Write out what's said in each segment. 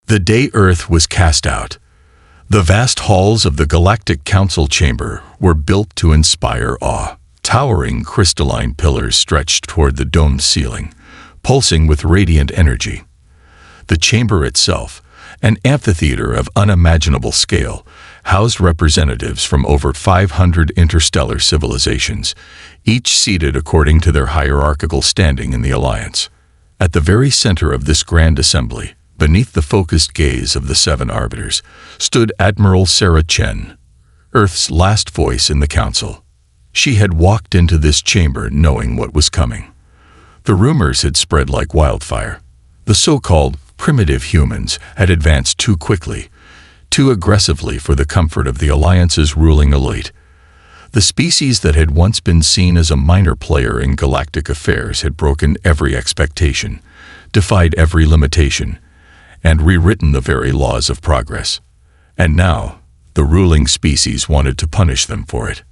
The day Earth was cast out, the vast halls of the Galactic Council chamber were built to inspire awe. Towering crystalline pillars stretched toward the domed ceiling, pulsing with radiant energy. The chamber itself, an amphitheater of unimaginable scale, housed representatives from over 500 interstellar civilizations, each seated according to their hierarchical standing in the Alliance. At the very center of this grand assembly, beneath the focused gaze of the 7 arbiters, stood Admiral Sarah Chen, Earth's last voice in the Council. She had walked into this chamber knowing what was coming. The rumors had spread like wildfire. The so-called primitive humans had advanced too quickly, too aggressively for the comfort of the Alliance's ruling elite. The species that had once been seen as a minor player in galactic affairs had broken every expectation, defied every limitation, and rewritten the very laws of progress. And now, the ruling species wanted to punish them for it.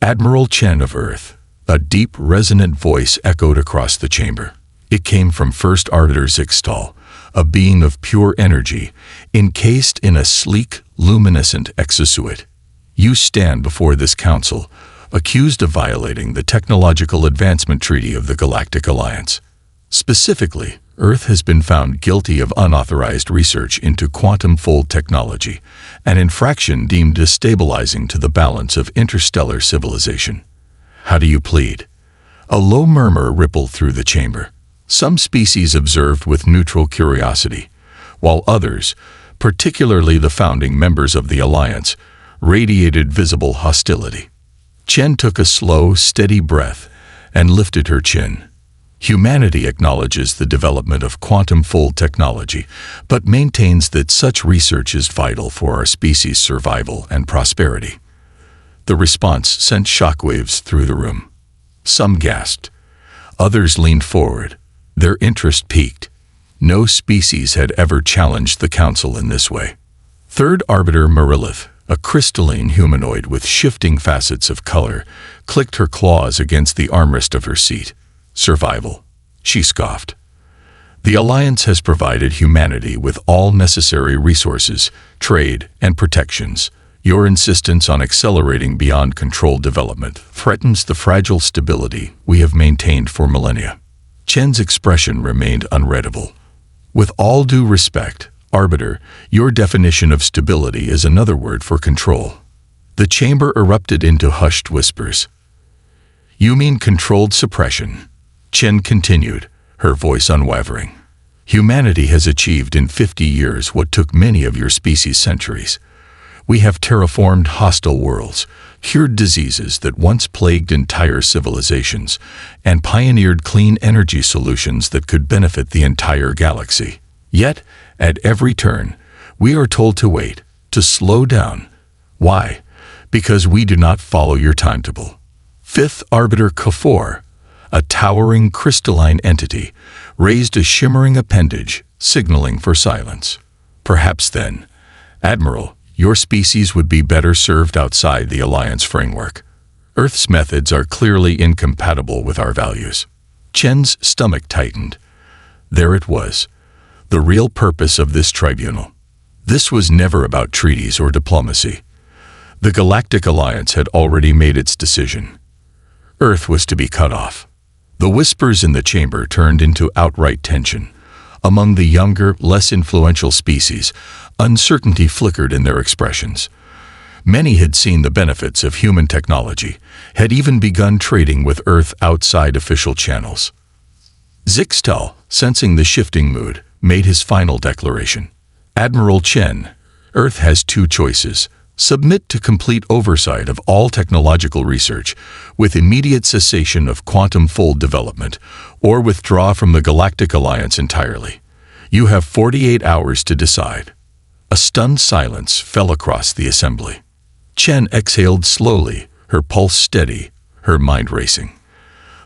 Admiral Chen of Earth, a deep, resonant voice echoed across the chamber. It came from First Arbiter Exile, a being of pure energy, encased in a sleek, luminescent exosuit. You stand before this council, accused of violating the Technological Advancement Treaty of the Galactic Alliance. Specifically, Earth has been found guilty of unauthorized research into quantum-fold technology, an infraction deemed destabilizing to the balance of interstellar civilization. How do you plead? A low murmur rippled through the chamber. Some species observed with neutral curiosity, while others, particularly the founding members of the Alliance, radiated visible hostility. Chen took a slow, steady breath and lifted her chin. Humanity acknowledges the development of quantum-fold technology, but maintains that such research is vital for our species' survival and prosperity. The response sent shockwaves through the room. Some gasped. Others leaned forward. Their interest piqued. No species had ever challenged the Council in this way. Third Arbiter Marilith, a crystalline humanoid with shifting facets of color, clicked her claws against the armrest of her seat. Survival, she scoffed. The Alliance has provided humanity with all necessary resources, trade, and protections. Your insistence on accelerating beyond controlled development threatens the fragile stability we have maintained for millennia. Chen's expression remained unreadable. With all due respect, Arbiter, your definition of stability is another word for control. The chamber erupted into hushed whispers. You mean controlled suppression? Chen continued, her voice unwavering. Humanity has achieved in 50 years what took many of your species centuries. We have terraformed hostile worlds, cured diseases that once plagued entire civilizations, and pioneered clean energy solutions that could benefit the entire galaxy. Yet, at every turn, we are told to wait, to slow down. Why? Because we do not follow your timetable. Fifth Arbiter Kafor, a towering crystalline entity, raised a shimmering appendage, signaling for silence. Perhaps then, Admiral, your species would be better served outside the Alliance framework. Earth's methods are clearly incompatible with our values. Chen's stomach tightened. There it was, the real purpose of this tribunal. This was never about treaties or diplomacy. The Galactic Alliance had already made its decision. Earth was to be cut off. The whispers in the chamber turned into outright tension. Among the younger, less influential species, uncertainty flickered in their expressions. Many had seen the benefits of human technology, had even begun trading with Earth outside official channels. Zixtel, sensing the shifting mood, made his final declaration. Admiral Chen, Earth has 2 choices. Submit to complete oversight of all technological research, with immediate cessation of quantum-fold development, or withdraw from the Galactic Alliance entirely. You have 48 hours to decide. A stunned silence fell across the assembly. Chen exhaled slowly, her pulse steady, her mind racing.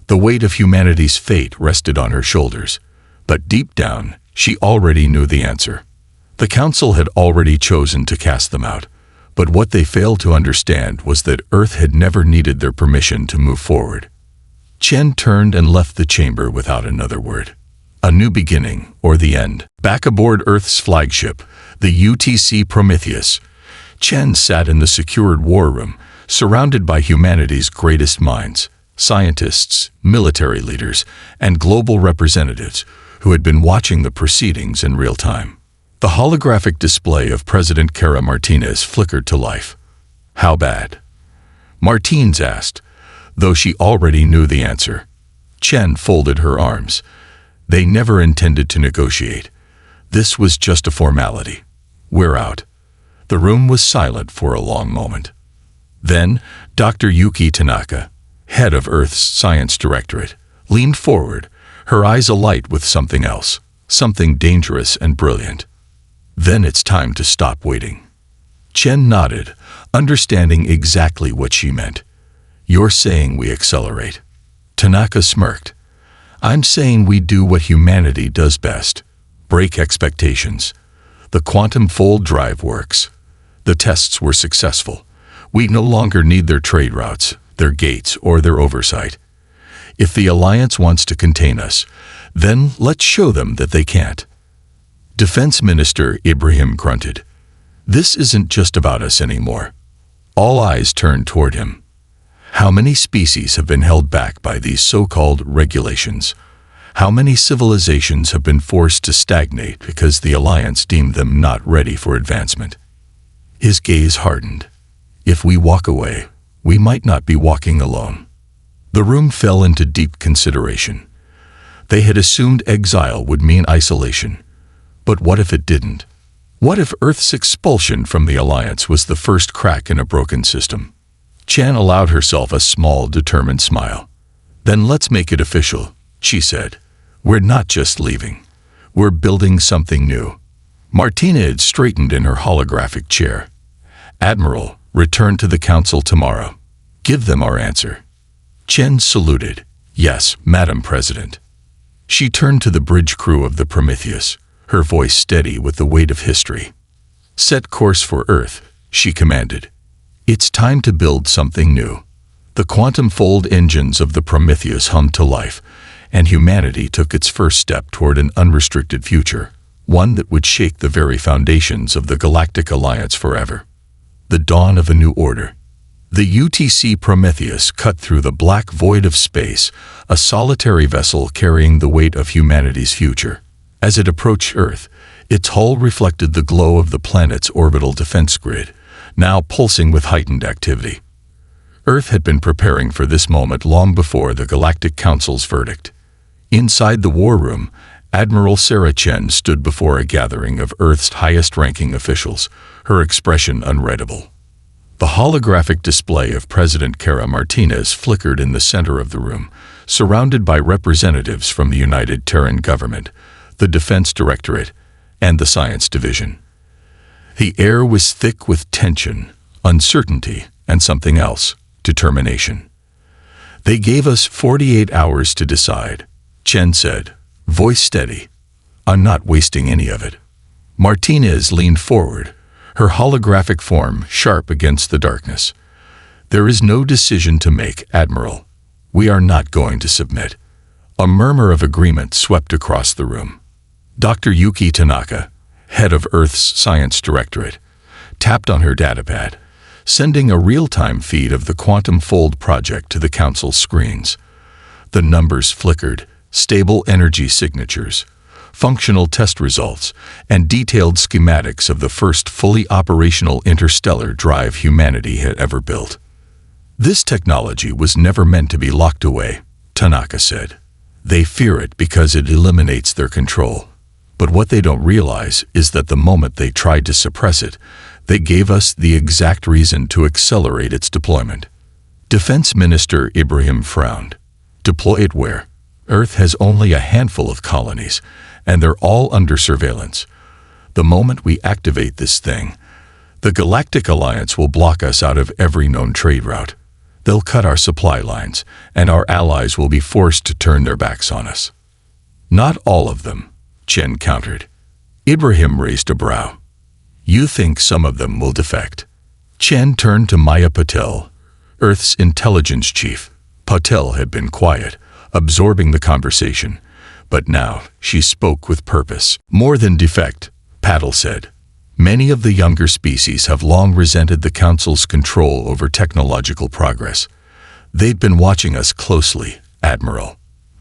The weight of humanity's fate rested on her shoulders, but deep down, she already knew the answer. The Council had already chosen to cast them out. But what they failed to understand was that Earth had never needed their permission to move forward. Chen turned and left the chamber without another word. A new beginning, or the end. Back aboard Earth's flagship, the UTC Prometheus, Chen sat in the secured war room, surrounded by humanity's greatest minds, scientists, military leaders, and global representatives who had been watching the proceedings in real time. The holographic display of President Kara Martinez flickered to life. "How bad?" Martins asked, though she already knew the answer. Chen folded her arms. They never intended to negotiate. This was just a formality. "We're out." The room was silent for a long moment. Then, Dr. Yuki Tanaka, head of Earth's Science Directorate, leaned forward, her eyes alight with something else, something dangerous and brilliant. "Then it's time to stop waiting." Chen nodded, understanding exactly what she meant. "You're saying we accelerate." Tanaka smirked. "I'm saying we do what humanity does best. Break expectations. The quantum fold drive works. The tests were successful. We no longer need their trade routes, their gates, or their oversight. If the Alliance wants to contain us, then let's show them that they can't." Defense Minister Ibrahim grunted. "This isn't just about us anymore." All eyes turned toward him. How many species have been held back by these so-called regulations? How many civilizations have been forced to stagnate because the Alliance deemed them not ready for advancement? His gaze hardened. If we walk away, we might not be walking alone. The room fell into deep consideration. They had assumed exile would mean isolation. But what if it didn't? What if Earth's expulsion from the Alliance was the first crack in a broken system? Chen allowed herself a small, determined smile. "Then let's make it official," she said. "We're not just leaving. We're building something new." Martinez straightened in her holographic chair. "Admiral, return to the Council tomorrow. Give them our answer." Chen saluted. "Yes, Madam President." She turned to the bridge crew of the Prometheus, her voice steady with the weight of history. "Set course for Earth," she commanded. "It's time to build something new." The quantum fold engines of the Prometheus hummed to life, and humanity took its first step toward an unrestricted future, one that would shake the very foundations of the Galactic Alliance forever. The dawn of a new order. The UTC Prometheus cut through the black void of space, a solitary vessel carrying the weight of humanity's future. As it approached Earth, its hull reflected the glow of the planet's orbital defense grid, now pulsing with heightened activity. Earth had been preparing for this moment long before the Galactic Council's verdict. Inside the war room, Admiral Sarah Chen stood before a gathering of Earth's highest-ranking officials, her expression unreadable. The holographic display of President Kara Martinez flickered in the center of the room, surrounded by representatives from the United Terran Government, the Defense Directorate, and the Science Division. The air was thick with tension, uncertainty, and something else, determination. "They gave us 48 hours to decide," Chen said, voice steady. "I'm not wasting any of it." Martinez leaned forward, her holographic form sharp against the darkness. "There is no decision to make, Admiral. We are not going to submit." A murmur of agreement swept across the room. Dr. Yuki Tanaka, head of Earth's Science Directorate, tapped on her datapad, sending a real-time feed of the Quantum Fold project to the Council's screens. The numbers flickered, stable energy signatures, functional test results, and detailed schematics of the first fully operational interstellar drive humanity had ever built. "This technology was never meant to be locked away," Tanaka said. "They fear it because it eliminates their control. But what they don't realize is that the moment they tried to suppress it, they gave us the exact reason to accelerate its deployment." Defense Minister Ibrahim frowned. "Deploy it where? Earth has only a handful of colonies, and they're all under surveillance. The moment we activate this thing, the Galactic Alliance will block us out of every known trade route. They'll cut our supply lines, and our allies will be forced to turn their backs on us." "Not all of them," Chen countered. Ibrahim raised a brow. "You think some of them will defect?" Chen turned to Maya Patel, Earth's intelligence chief. Patel had been quiet, absorbing the conversation, But now she spoke with purpose. More than defect, Paddle said. Many of the younger species have long resented the Council's control over technological progress. They've been watching us closely, Admiral.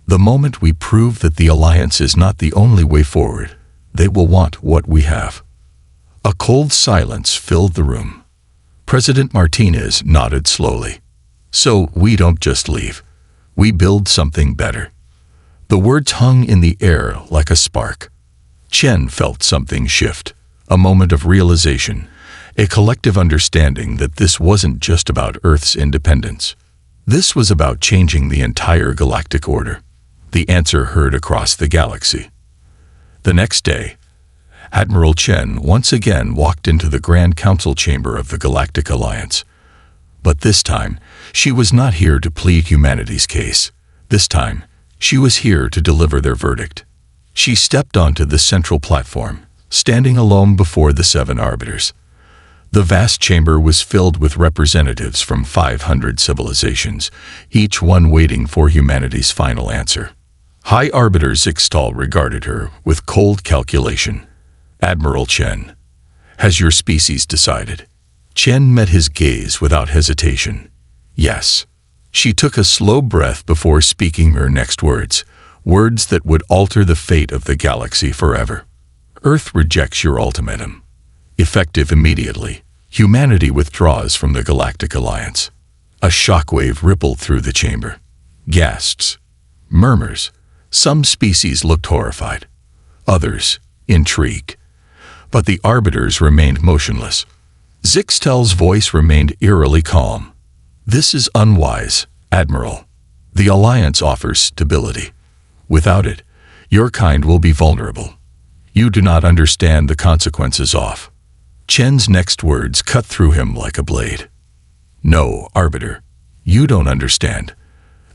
The moment we prove that the Alliance is not the only way forward, they will want what we have. A cold silence filled the room. President Martinez nodded slowly. So we don't just leave. We build something better. The words hung in the air like a spark. Chen felt something shift, a moment of realization, a collective understanding that this wasn't just about Earth's independence. This was about changing the entire galactic order. The answer heard across the galaxy. The next day, Admiral Chen once again walked into the Grand Council chamber of the Galactic Alliance. But this time, she was not here to plead humanity's case. This time, she was here to deliver their verdict. She stepped onto the central platform, standing alone before the 7 arbiters. The vast chamber was filled with representatives from 500 civilizations, each one waiting for humanity's final answer. High Arbiter Zixtal regarded her with cold calculation. Admiral Chen, has your species decided? Chen met his gaze without hesitation. Yes. She took a slow breath before speaking her next words, words that would alter the fate of the galaxy forever. Earth rejects your ultimatum. Effective immediately, humanity withdraws from the Galactic Alliance. A shockwave rippled through the chamber. Gasps, murmurs. Some species looked horrified, others intrigued. But the arbiters remained motionless. Zixtal's voice remained eerily calm. This is unwise, Admiral. The Alliance offers stability. Without it, your kind will be vulnerable. You do not understand the consequences of. Chen's next words cut through him like a blade. No, Arbiter, you don't understand.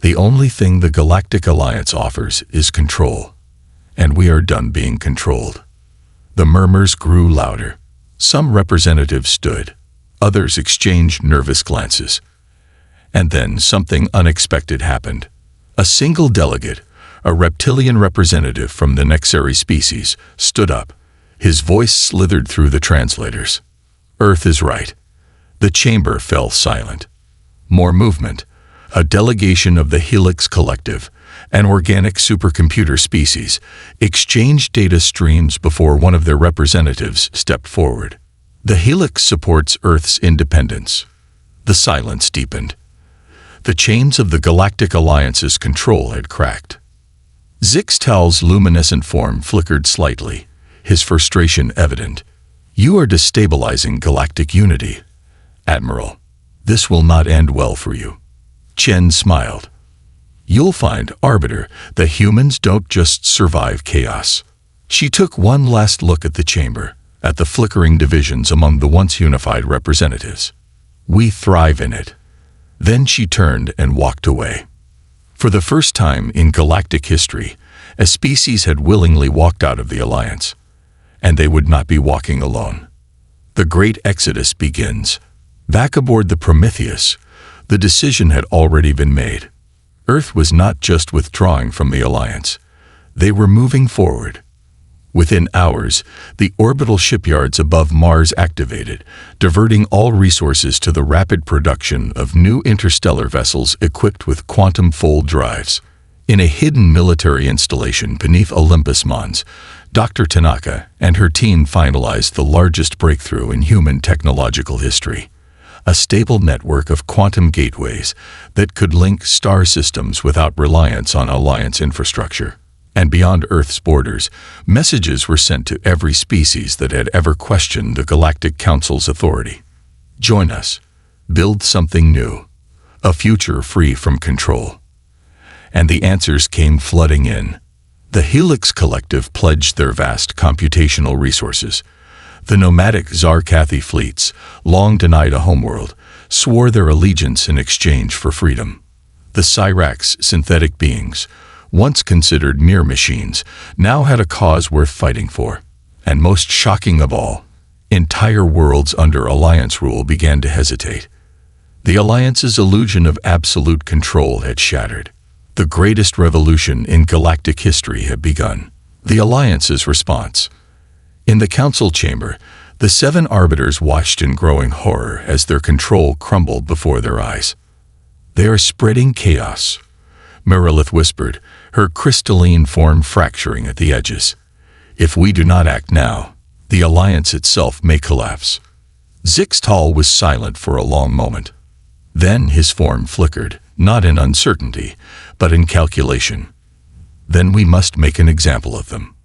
The only thing the Galactic Alliance offers is control, and we are done being controlled. The murmurs grew louder. Some representatives stood, others exchanged nervous glances. And then something unexpected happened. A single delegate, a reptilian representative from the Nexari species, stood up. His voice slithered through the translators. Earth is right. The chamber fell silent. More movement. A delegation of the Helix Collective, an organic supercomputer species, exchanged data streams before one of their representatives stepped forward. The Helix supports Earth's independence. The silence deepened. The chains of the Galactic Alliance's control had cracked. Zixtal's luminescent form flickered slightly, his frustration evident. You are destabilizing galactic unity, Admiral. This will not end well for you. Chen smiled. You'll find, Arbiter, that humans don't just survive chaos. She took one last look at the chamber, at the flickering divisions among the once unified representatives. We thrive in it. Then she turned and walked away. For the first time in galactic history, a species had willingly walked out of the Alliance, and they would not be walking alone. The great exodus begins. Back aboard the Prometheus, the decision had already been made. Earth was not just withdrawing from the Alliance. They were moving forward. Within hours, the orbital shipyards above Mars activated, diverting all resources to the rapid production of new interstellar vessels equipped with quantum fold drives. In a hidden military installation beneath Olympus Mons, Dr. Tanaka and her team finalized the largest breakthrough in human technological history. A stable network of quantum gateways that could link star systems without reliance on Alliance infrastructure. And beyond Earth's borders, messages were sent to every species that had ever questioned the Galactic Council's authority. Join us. Build something new. A future free from control. And the answers came flooding in. The Helix Collective pledged their vast computational resources. The nomadic Zarkathi fleets, long denied a homeworld, swore their allegiance in exchange for freedom. The Cyrax synthetic beings, once considered mere machines, now had a cause worth fighting for. And most shocking of all, entire worlds under Alliance rule began to hesitate. The Alliance's illusion of absolute control had shattered. The greatest revolution in galactic history had begun. The Alliance's response. In the Council chamber, the 7 arbiters watched in growing horror as their control crumbled before their eyes. "They are spreading chaos," Merilith whispered, her crystalline form fracturing at the edges. "If we do not act now, the Alliance itself may collapse." Zixtal was silent for a long moment. Then his form flickered, not in uncertainty, but in calculation. "Then we must make an example of them."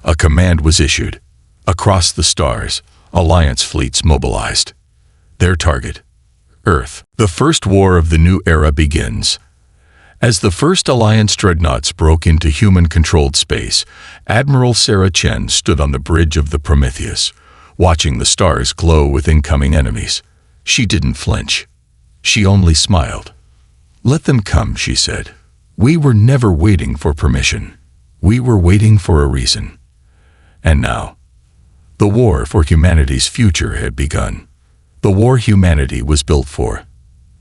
A command was issued. Across the stars, Alliance fleets mobilized. Their target, Earth. The first war of the new era begins. As the first Alliance dreadnoughts broke into human-controlled space, Admiral Sarah Chen stood on the bridge of the Prometheus, watching the stars glow with incoming enemies. She didn't flinch. She only smiled. "Let them come," she said. "We were never waiting for permission. We were waiting for a reason." And now, the war for humanity's future had begun. The war humanity was built for.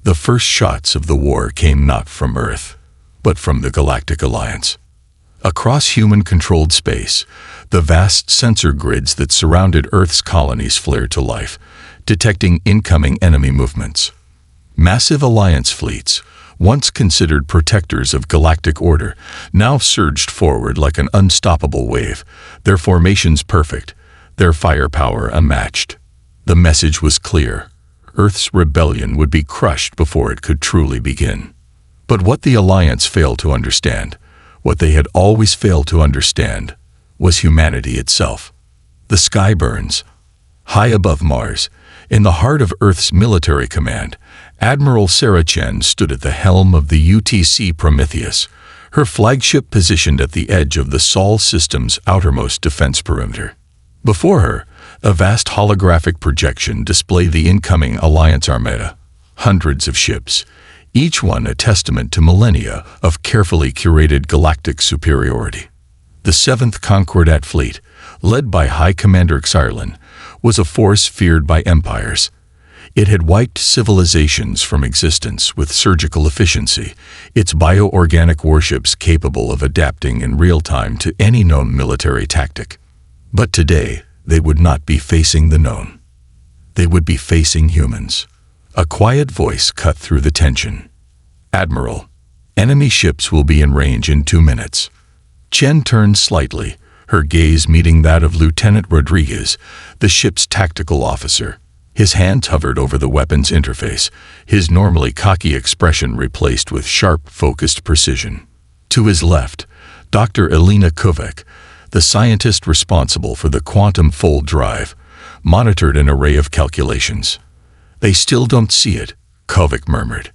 The first shots of the war came not from Earth, but from the Galactic Alliance. Across human-controlled space, the vast sensor grids that surrounded Earth's colonies flared to life, detecting incoming enemy movements. Massive Alliance fleets, once considered protectors of galactic order, now surged forward like an unstoppable wave, their formations perfect, their firepower unmatched. The message was clear. Earth's rebellion would be crushed before it could truly begin. But what the Alliance failed to understand, what they had always failed to understand, was humanity itself. The sky burns. High above Mars, in the heart of Earth's military command, Admiral Sarah Chen stood at the helm of the UTC Prometheus, her flagship positioned at the edge of the Sol system's outermost defense perimeter. Before her, a vast holographic projection displayed the incoming Alliance armada, hundreds of ships, each one a testament to millennia of carefully curated galactic superiority. The 7th Concordat Fleet, led by High Commander Exile, was a force feared by empires. It had wiped civilizations from existence with surgical efficiency, its bioorganic warships capable of adapting in real time to any known military tactic. But today, they would not be facing the known. They would be facing humans. A quiet voice cut through the tension. "Admiral, enemy ships will be in range in 2 minutes." Chen turned slightly, her gaze meeting that of Lieutenant Rodriguez, the ship's tactical officer. His hand hovered over the weapon's interface, his normally cocky expression replaced with sharp, focused precision. To his left, Dr. Elena Kovac, the scientist responsible for the quantum fold drive, monitored an array of calculations. "They still don't see it," Kovac murmured.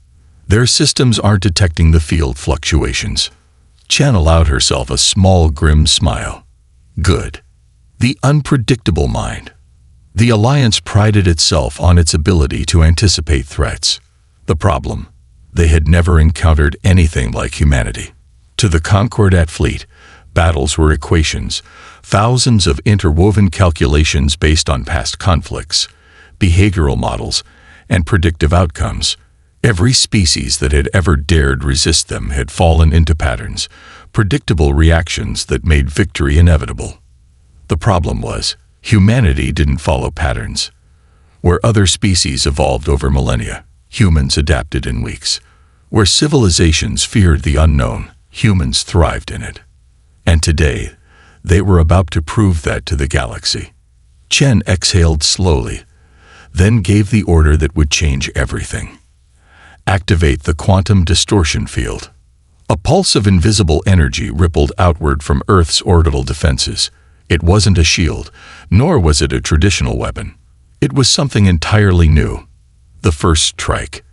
"Their systems aren't detecting the field fluctuations." Chen allowed herself a small, grim smile. Good. The unpredictable mind. The Alliance prided itself on its ability to anticipate threats. The problem? They had never encountered anything like humanity. To the Concordat fleet, battles were equations, thousands of interwoven calculations based on past conflicts, behavioral models, and predictive outcomes. Every species that had ever dared resist them had fallen into patterns, predictable reactions that made victory inevitable. The problem was, humanity didn't follow patterns. Where other species evolved over millennia, humans adapted in weeks. Where civilizations feared the unknown, humans thrived in it. And today, they were about to prove that to the galaxy. Chen exhaled slowly, then gave the order that would change everything. Activate the quantum distortion field. A pulse of invisible energy rippled outward from Earth's orbital defenses. It wasn't a shield, nor was it a traditional weapon. It was something entirely new. The first strike.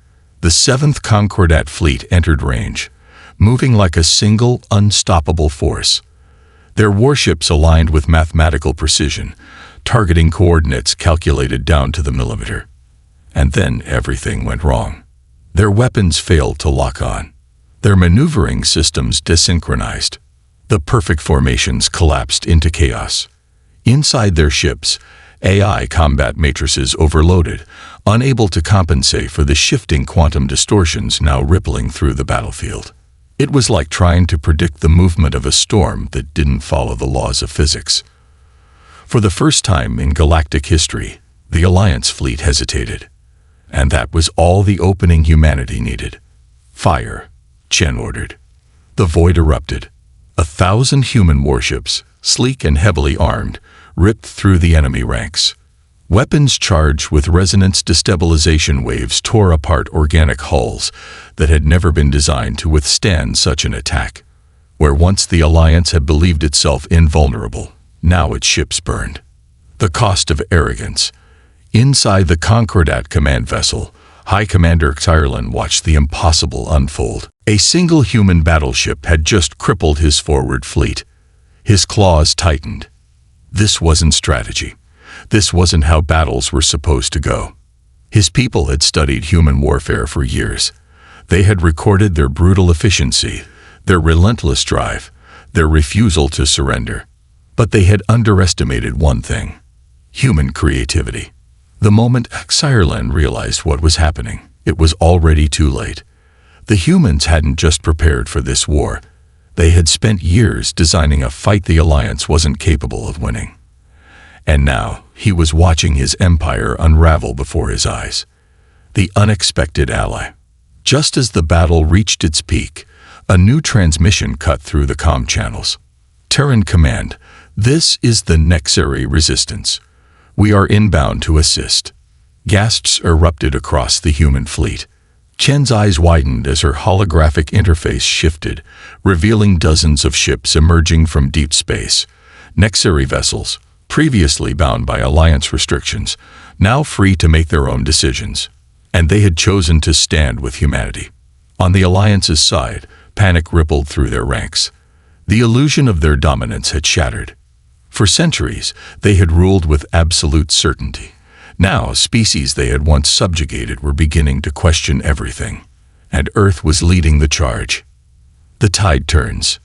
The 7th Concordat Fleet entered range, moving like a single, unstoppable force. Their warships aligned with mathematical precision, targeting coordinates calculated down to the millimeter. And then everything went wrong. Their weapons failed to lock on. Their maneuvering systems desynchronized. The perfect formations collapsed into chaos. Inside their ships, AI combat matrices overloaded, unable to compensate for the shifting quantum distortions now rippling through the battlefield. It was like trying to predict the movement of a storm that didn't follow the laws of physics. For the first time in galactic history, the Alliance fleet hesitated. And that was all the opening humanity needed. Fire, Chen ordered. The void erupted. 1,000 human warships, sleek and heavily armed, ripped through the enemy ranks. Weapons charged with resonance destabilization waves tore apart organic hulls that had never been designed to withstand such an attack. Where once the Alliance had believed itself invulnerable, now its ships burned. The cost of arrogance. Inside the Concordat command vessel, High Commander Exile watched the impossible unfold. A single human battleship had just crippled his forward fleet. His claws tightened. This wasn't strategy. This wasn't how battles were supposed to go. His people had studied human warfare for years. They had recorded their brutal efficiency, their relentless drive, their refusal to surrender. But they had underestimated one thing: human creativity. The moment Exile realized what was happening, it was already too late. The humans hadn't just prepared for this war. They had spent years designing a fight the Alliance wasn't capable of winning. And now, he was watching his empire unravel before his eyes. The unexpected ally. Just as the battle reached its peak, a new transmission cut through the comm channels. Terran Command, this is the Nexari Resistance. We are inbound to assist. Gasps erupted across the human fleet. Chen's eyes widened as her holographic interface shifted, revealing dozens of ships emerging from deep space. Nexari vessels, previously bound by Alliance restrictions, now free to make their own decisions. And they had chosen to stand with humanity. On the Alliance's side, panic rippled through their ranks. The illusion of their dominance had shattered. For centuries, they had ruled with absolute certainty. Now, species they had once subjugated were beginning to question everything. And Earth was leading the charge. The tide turns.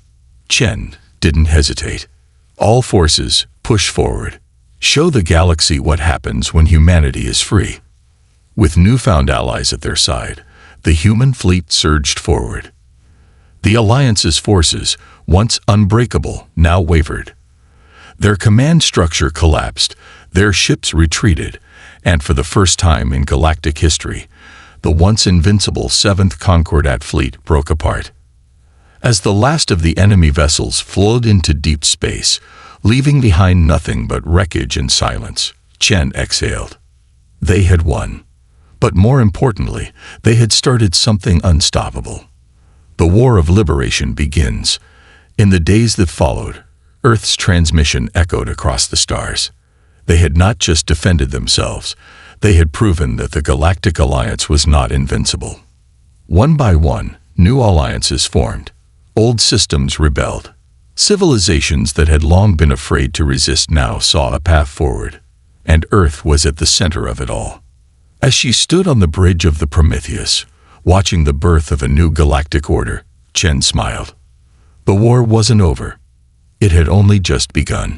Chen didn't hesitate. All forces, push forward. Show the galaxy what happens when humanity is free. With newfound allies at their side, the human fleet surged forward. The Alliance's forces, once unbreakable, now wavered. Their command structure collapsed, their ships retreated, and for the first time in galactic history, the once invincible 7th Concordat fleet broke apart. As the last of the enemy vessels flowed into deep space, leaving behind nothing but wreckage and silence, Chen exhaled. They had won. But more importantly, they had started something unstoppable. The War of Liberation begins. In the days that followed, Earth's transmission echoed across the stars. They had not just defended themselves, they had proven that the Galactic Alliance was not invincible. One by one, new alliances formed. Old systems rebelled. Civilizations that had long been afraid to resist now saw a path forward. And Earth was at the center of it all. As she stood on the bridge of the Prometheus, watching the birth of a new galactic order, Chen smiled. The war wasn't over. It had only just begun.